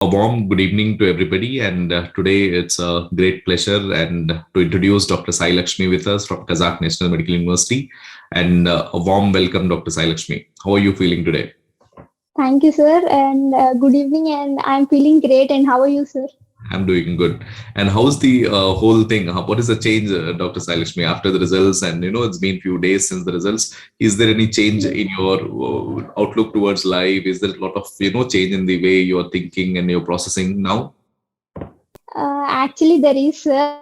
A warm good evening to everybody, and today it's a great pleasure and to introduce Dr. Sai Lakshmi with us from Kazakh National Medical University, and a warm welcome, Dr. Sai Lakshmi. How are you feeling today? Thank you, sir, and good evening. And I'm feeling great. And how are you, sir? I'm doing good. And how's the whole thing? What is the change, Dr. Sai Lakshmi, after the results? And it's been few days since the results. Is there any change Yes. in your outlook towards life? Is there a lot of change in the way you're thinking and you're processing now? Actually, there is, sir,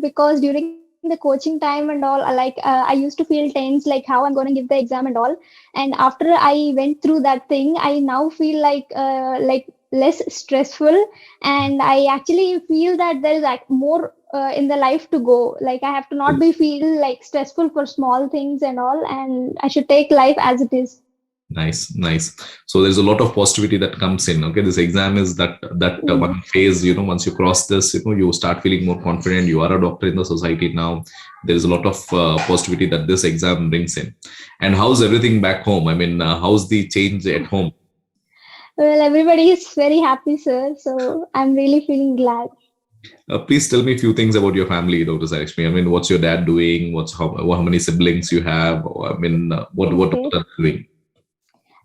because during the coaching time and all, I used to feel tense, like how I'm going to give the exam and all. And after I went through that thing, I now feel like less stressful, and I actually feel that there is like more in the life to go. Like I have to not be feel like stressful for small things and all, and I should take life as it is. Nice, nice. So there's a lot of positivity that comes in. Okay, this exam is that Yes. one phase. Once you cross this, you start feeling more confident. You are a doctor in the society now. There is a lot of positivity that this exam brings in. And how's everything back home? I mean, how's the change at home? Well, everybody is very happy, sir. So I'm really feeling glad. Please tell me a few things about your family, Dr. Sarishmi. I mean, what's your dad doing? How many siblings you have? I mean, what Okay. are they doing?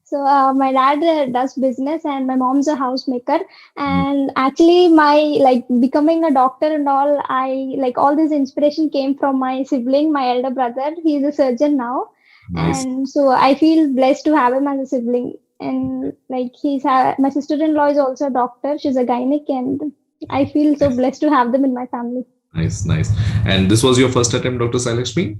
So my dad does business, and my mom's a housemaker. And actually, my like becoming a doctor and all, I like all this inspiration came from my sibling, my elder brother. He's a surgeon now, Nice. and so I feel blessed to have him as a sibling. And like my sister-in-law is also a doctor. She's a gynec, and I feel so blessed to have them in my family. Nice, nice. And this was your first attempt, Dr. Sarishmi?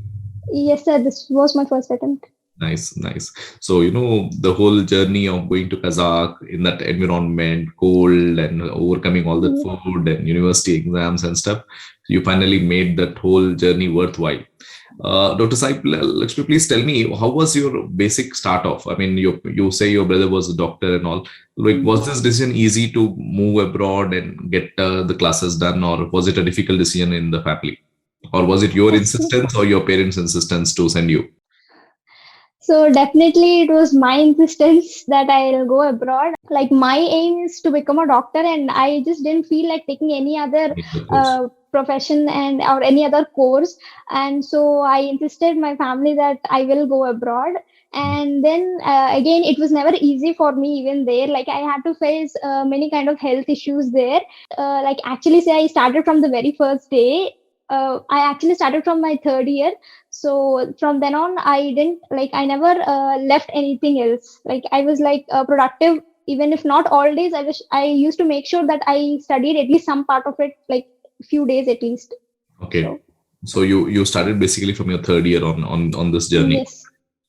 Yes, sir. This was my first attempt. Nice, nice. So, the whole journey of going to Kazakh in that environment, cold and overcoming all that food and university exams and stuff, you finally made that whole journey worthwhile. Dr. Sai Lakshmi, please tell me, how was your basic start off? I mean, you say your brother was a doctor and all. Like, was this decision easy to move abroad and get the classes done, or was it a difficult decision in the family? Or was it your Actually, insistence or your parents' insistence to send you? so definitely it was my insistence that I'll go abroad. Like my aim is to become a doctor, and I just didn't feel like taking any other Of course. profession and or any other course. And so I insisted my family that I will go abroad. And then again, it was never easy for me even there. Like I had to face many kind of health issues there. Like actually, say I started from the very first day. I actually started from my third year, so from then on I never left anything else. Like I was like productive, even if not all days. I used to make sure that I studied at least some part of it, like few days at least. Okay. So So you started basically from your third year on this journey. yes.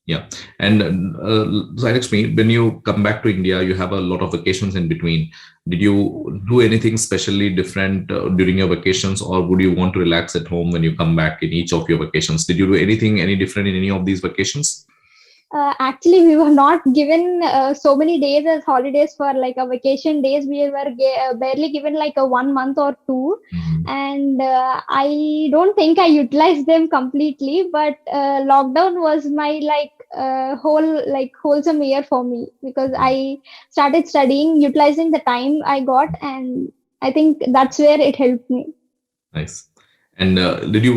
Yeah. And Sai Lakshmi, when you come back to India, you have a lot of vacations in between. Did you do anything specially different during your vacations, or would you want to relax at home when you come back in each of your vacations? Did you do anything any different in any of these vacations? Actually, we were not given so many days as holidays for like a vacation days. We were barely given like a 1 month or two, Mhm. and I don't think I utilized them completely. But lockdown was my wholesome year for me, because I started studying, utilizing the time I got, and I think that's where it helped me. Nice. And did you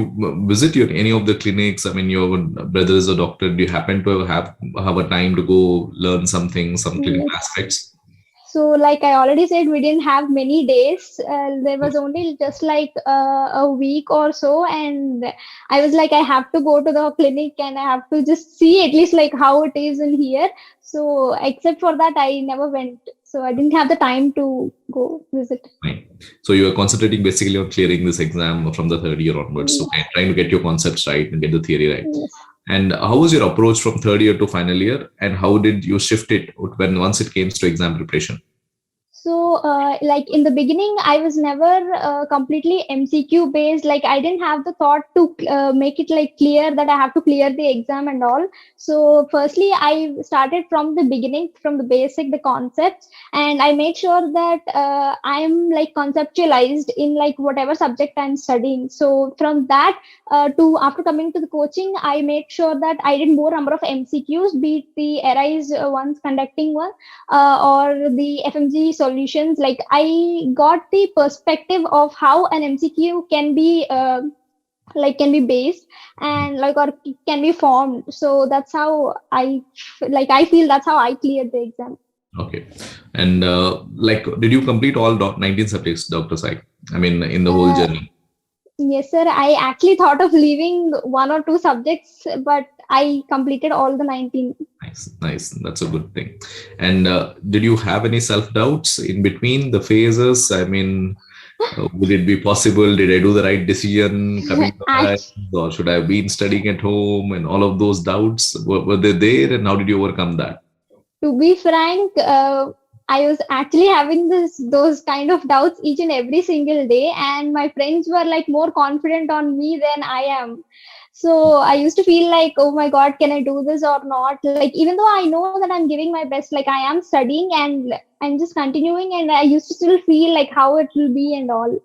visit any of the clinics? I mean, your brother is a doctor. Do you happen to have a time to go learn something, some clinical Yes. aspects? So, like I already said, we didn't have many days. There was only just like a week or so, and I was like, I have to go to the clinic and I have to just see at least like how it is in here. So, except for that, I never went. So, I didn't have the time to go visit. Fine. So you are concentrating basically on clearing this exam from the third year onwards. Yes, Okay, trying to get your concepts right and get the theory right. yes. And how was your approach from third year to final year? And how did you shift it when once it came to exam preparation? So, like in the beginning, I was never completely MCQ based. Like I didn't have the thought to make it like clear that I have to clear the exam and all. So, firstly, I started from the beginning, from the basic, the concepts, and I made sure that I'm like conceptualized in like whatever subject I'm studying. So, from that to after coming to the coaching, I made sure that I did more number of MCQs, be it the ARISE ones conducting one or the FMGE solutions. Like I got the perspective of how an MCQ can be can be based and or can be formed. So that's how I feel that's how I cleared the exam. Okay. And did you complete all 19 subjects, Dr. Sai? I mean, in the whole journey? Yes, sir. I actually thought of leaving one or two subjects, but I completed all the 19. Nice. That's a good thing. And did you have any self-doubts in between the phases? I mean, would it be possible? Did I do the right decision coming to Arise, or should I have been studying at home? And all of those doubts, were they there? And how did you overcome that? To be frank, I was actually having those kind of doubts each and every single day, and my friends were like more confident on me than I am. So I used to feel like, oh my God, can I do this or not? Like, even though I know that I'm giving my best, like I am studying and I'm just continuing, and I used to still feel like how it will be and all.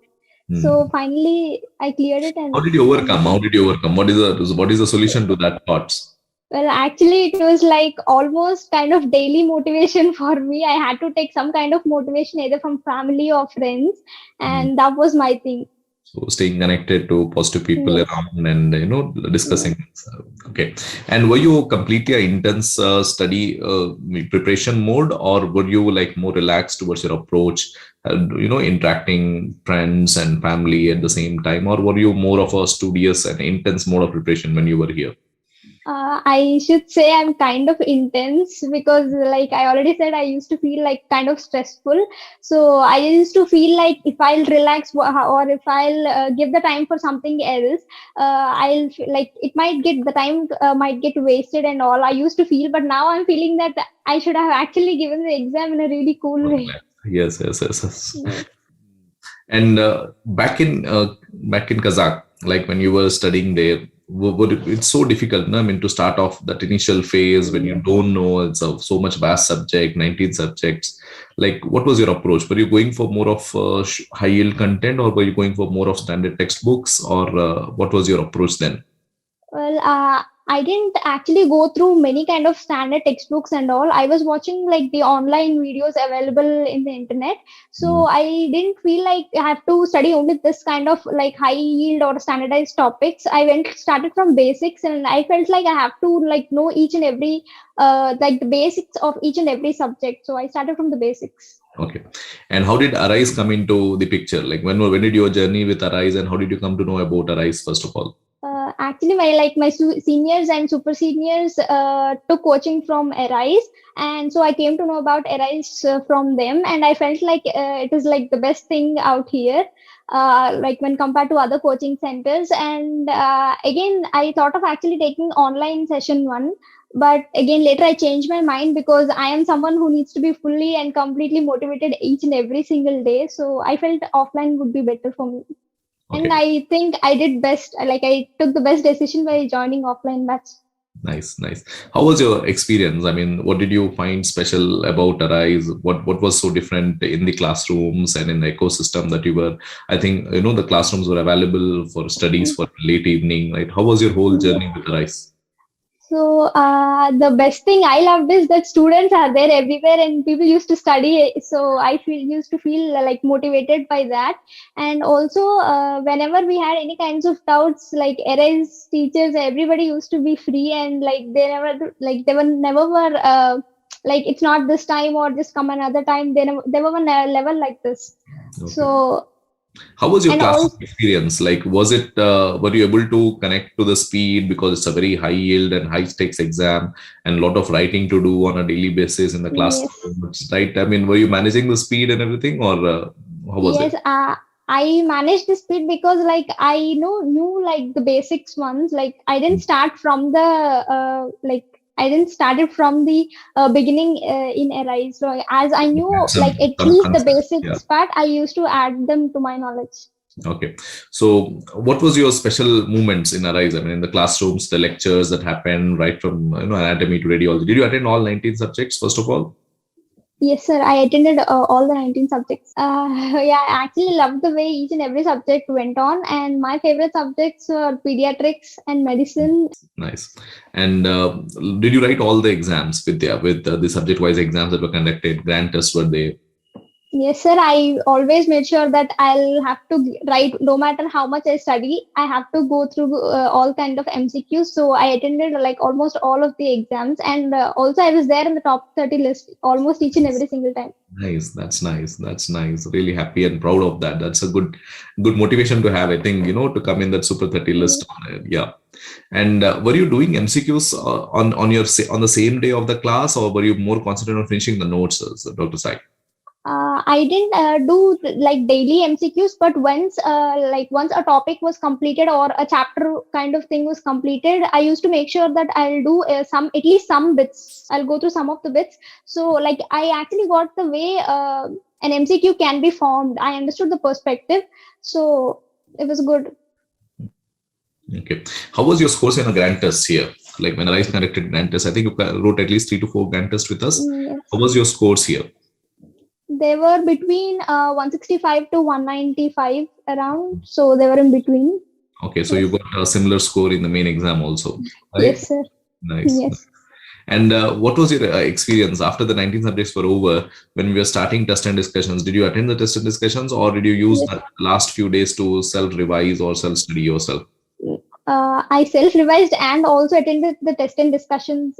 So finally I cleared it. And how did you overcome? What is the solution to that thoughts? Well, actually, it was like almost kind of daily motivation for me. I had to take some kind of motivation either from family or friends, and that was my thing. So staying connected to positive people around and discussing. Okay. And were you completely an intense study preparation mode, or were you like more relaxed towards your approach? Interacting friends and family at the same time, or were you more of a studious and intense mode of preparation when you were here? I should say I'm kind of intense because, like I already said, I used to feel like kind of stressful. So I used to feel like if I'll relax or if I'll give the time for something else, I'll like it might get the time might get wasted and all. I used to feel, but now I'm feeling that I should have actually given the exam in a really cool way. Yes. And back in Kazakh, like when you were studying there, it's so difficult, no? I mean, to start off that initial phase when you don't know, it's so much vast subject, 19 subjects. Like, what was your approach? Were you going for more of high yield content, or were you going for more of standard textbooks, or what was your approach then? Well, I didn't actually go through many kind of standard textbooks and all. I was watching like the online videos available in the internet. So I didn't feel like I have to study only this kind of like high yield or standardized topics. I started from basics, and I felt like I have to like know each and every like the basics of each and every subject. So I started from the basics. Okay. And how did Arise come into the picture? Like when did your journey with Arise, and how did you come to know about Arise first of all? Actually, my seniors and super seniors took coaching from Arise, and so I came to know about Arise from them, and I felt like it is like the best thing out here, like when compared to other coaching centers. And again, I thought of actually taking online session 1, but again later I changed my mind because I am someone who needs to be fully and completely motivated each and every single day. So I felt offline would be better for me. Okay. And I think I did best. Like I took the best decision by joining offline batch. Nice. How was your experience? I mean, what did you find special about Arise? What was so different in the classrooms and in the ecosystem that you were? I think the classrooms were available for studies for late evening. Right? How was your whole journey with Arise? So the best thing I loved is that students are there everywhere and people used to study. So I used to feel like motivated by that. And also whenever we had any kinds of doubts, like Arise teachers, everybody used to be free, and like they never were like it's not this time or just come another time. They were on a level like this. Okay. So. How was your class experience? Like, was it, were you able to connect to the speed because it's a very high yield and high stakes exam and a lot of writing to do on a daily basis in the classroom, right? I mean, were you managing the speed and everything, or how was it? Yes, I managed the speed because like I knew like the basics ones. Like I didn't start from the I didn't start it from the beginning in Arise. So as I knew like at least the basics part, I used to add them to my knowledge. Okay. So what was your special moments in Arise? I mean, in the classrooms, the lectures that happened right from anatomy to radiology. Did you attend all 19 subjects first of all? Yes, sir. I attended all the 19 subjects. I actually loved the way each and every subject went on. And my favorite subjects were pediatrics and medicine. Nice. And did you write all the exams with the subject-wise exams that were conducted? Grant tests were there? Yes, sir. I always made sure that I'll have to write, no matter how much I study, I have to go through all kind of MCQs. So I attended like almost all of the exams, and also I was there in the top 30 list almost each and every single time. Nice. That's nice. That's nice. Really happy and proud of that. That's a good motivation to have. I think, to come in that super 30 list. Yeah. And were you doing MCQs on the same day of the class, or were you more concentrated on finishing the notes, Dr. Sai? I didn't do like daily MCQs, but once a topic was completed or a chapter kind of thing was completed, I used to make sure that I'll do at least some bits. I'll go through some of the bits. So like I actually got the way an MCQ can be formed. I understood the perspective, so it was good. Okay. How was your scores in a grant test here? Like when I conducted grant test, I think you wrote at least 3 to 4 grant tests with us. Yes. How was your scores here? They were between 165 to 195 around, so they were in between. Okay, so you got a similar score in the main exam also, right? Yes, sir. Nice. Yes. And what was your experience after the 19 subjects were over when we were starting test and discussions? Did you attend the test and discussions, or did you use the last few days to self-revise or self-study yourself? I self-revised and also attended the test and discussions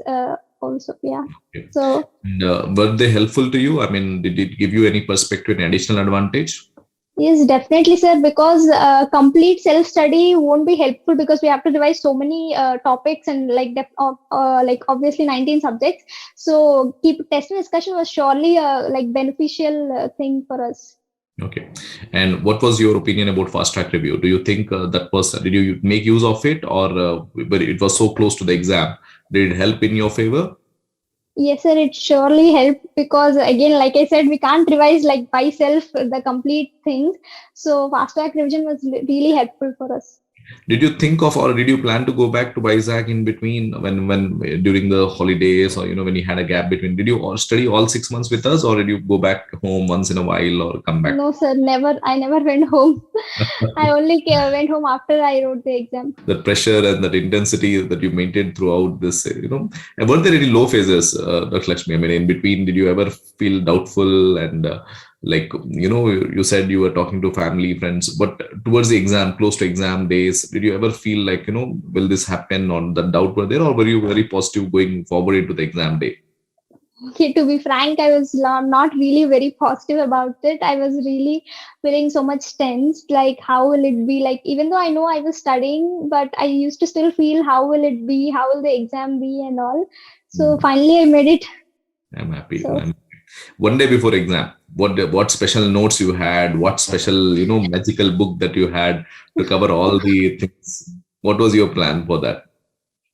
also. Yeah. Okay. So. And, were they helpful to you? I mean, did it give you any perspective and additional advantage? Yes, definitely, sir, because complete self-study won't be helpful because we have to revise so many topics and like obviously 19 subjects. So keep test and discussion was surely a beneficial thing for us. Okay. And what was your opinion about fast track review? Do you think did you make use of it, or but it was so close to the exam? Did it help in your favor? Yes, sir, it surely helped because again, like I said, we can't revise like by self the complete things. So fast track revision was really helpful for us. Did you think of, or did you plan to go back to Vizag in between when during the holidays, or when you had a gap between? Did you study all 6 months with us, or did you go back home once in a while or come back? No, sir, never. I never went home. I only went home after I wrote the exam. The pressure and that intensity that you maintained throughout this, and were there any low phases, Dr. Lakshmi? I mean, in between, did you ever feel doubtful and you said you were talking to family, friends, but towards the exam, close to exam days, did you ever feel like, will this happen, or the doubt were there, or were you very positive going forward into the exam day? Okay, to be frank, I was not really very positive about it. I was really feeling so much tense, like how will it be? Like, even though I know I was studying, but I used to still feel how will it be? How will the exam be and all? So finally I made it. I'm happy. So. One day before exam, what special notes you had, what special, magical book that you had to cover all the things? What was your plan for that?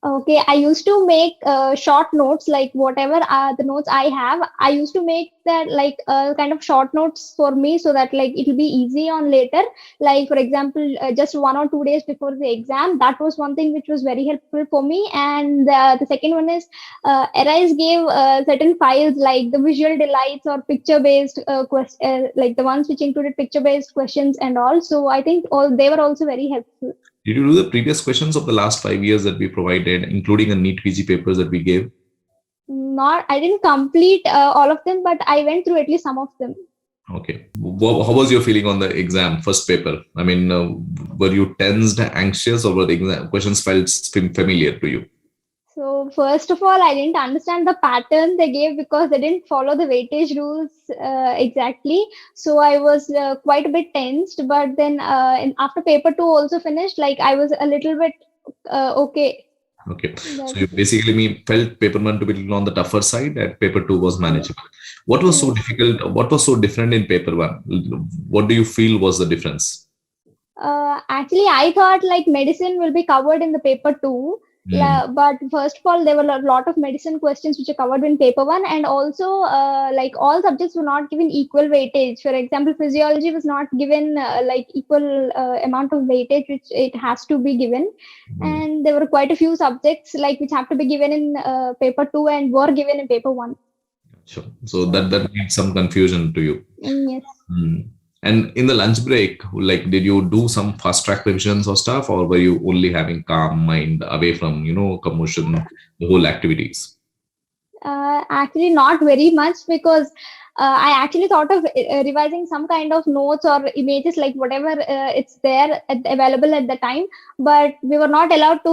Okay, I used to make short notes, like whatever the notes I have, I used to make that like kind of short notes for me so that like it will be easy on later. Like for example, just 1 or 2 days before the exam, that was one thing which was very helpful for me. And the second one is Arise gave certain files like the visual delights or picture-based like the ones which included picture-based questions and all. So I think they were also very helpful. Did you do the previous questions of the last 5 years that we provided, including a neat PG papers that we gave? I didn't complete all of them, but I went through at least some of them. Okay. How was your feeling on the exam, first paper? I mean, were you tensed, anxious, or were the exam questions felt familiar to you? So first of all, I didn't understand the pattern they gave because they didn't follow the weightage rules exactly. So I was quite a bit tensed. But then after paper 2 also finished, like I was a little bit okay. Okay. So you basically felt paper 1 to be a little on the tougher side, and paper 2 was manageable. What was so difficult? What was so different in paper 1? What do you feel was the difference? Actually, I thought like medicine will be covered in the paper 2. But first of all, there were a lot of medicine questions which are covered in paper 1, and also like all subjects were not given equal weightage. For example, physiology was not given like equal amount of weightage which it has to be given, and there were quite a few subjects like which have to be given in paper 2 and were given in paper 1. Sure. So that needs some confusion to you. Yes. And in the lunch break, like, did you do some fast track revisions or stuff, or were you only having calm mind away from, commotion, the whole activities? Actually, not very much, because I actually thought of revising some kind of notes or images, like whatever it's there available at the time. But we were not allowed to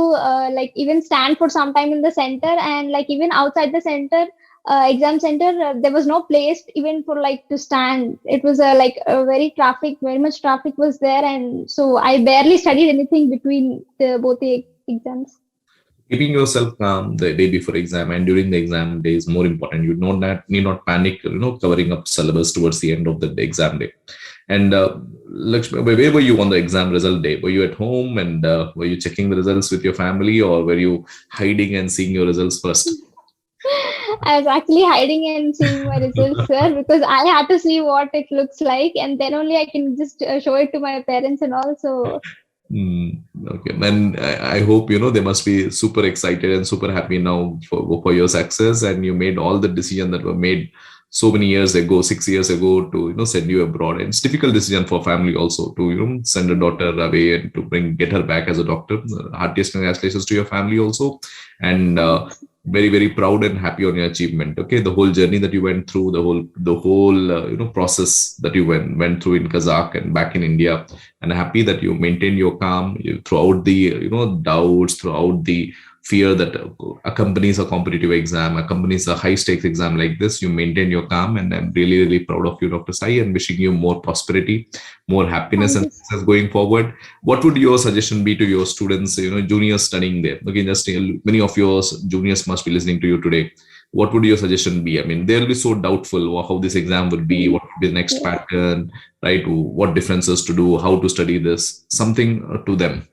like even stand for some time in the center, and like even outside the center, exam center, there was no place even for like to stand. It was like very much traffic was there, and so I barely studied anything between both the exams. Keeping yourself calm the day before exam and during the exam day is more important. You need not panic, covering up syllabus towards the end of the exam day. And Lakshmi, where were you on the exam result day? Were you at home, and were you checking the results with your family, or were you hiding and seeing your results first? I was actually hiding and seeing my results, sir, because I had to see what it looks like, and then only I can just show it to my parents and all. So Okay, and I hope they must be super excited and super happy now for your success, and you made all the decisions that were made so many years ago, 6 years ago, to send you abroad. And it's difficult decision for family also to send a daughter away and to get her back as a doctor. Heartiest congratulations to your family also, and very, very proud and happy on your achievement. Okay, the whole journey that you went through, the whole process that you went through in Kazakh and back in India, and happy that you maintained your calm throughout the doubts, throughout the fear that accompanies a competitive exam, accompanies a high stakes exam like this. You maintain your calm, and I'm really, really proud of you, Dr. Sai, and wishing you more prosperity, more happiness and success going forward. What would your suggestion be to your students, juniors studying there? Okay, just many of your juniors must be listening to you today. What would your suggestion be? I mean, they'll be so doubtful how this exam would be, what would be the next pattern, right? What differences to do, how to study this, something to them.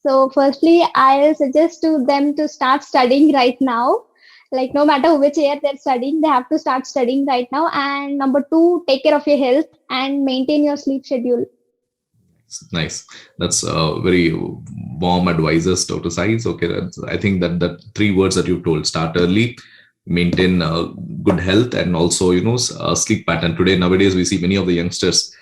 So firstly, I'll suggest to them to start studying right now. Like no matter which year they're studying, they have to start studying right now. And number two, take care of your health and maintain your sleep schedule. Nice. That's very warm advices, Dr. Sai. Okay, I think that 3 words that you told: start early, maintain good health, and also sleep pattern. Today, nowadays, we see many of the youngsters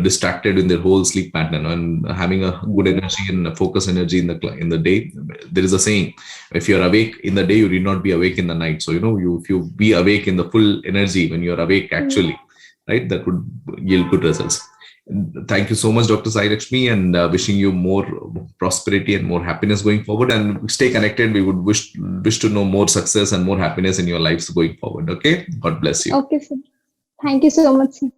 distracted in their whole sleep pattern, and having a good energy and focus energy in the day. There is a saying: if you're awake in the day, you need not be awake in the night. So if you be awake in the full energy when you're awake, actually, right, that would yield good results. Thank you so much, Dr. Sai Lakshmi, and wishing you more prosperity and more happiness going forward. And stay connected. We would wish to know more success and more happiness in your lives going forward. Okay, God bless you. Okay, sir. Thank you so much, sir.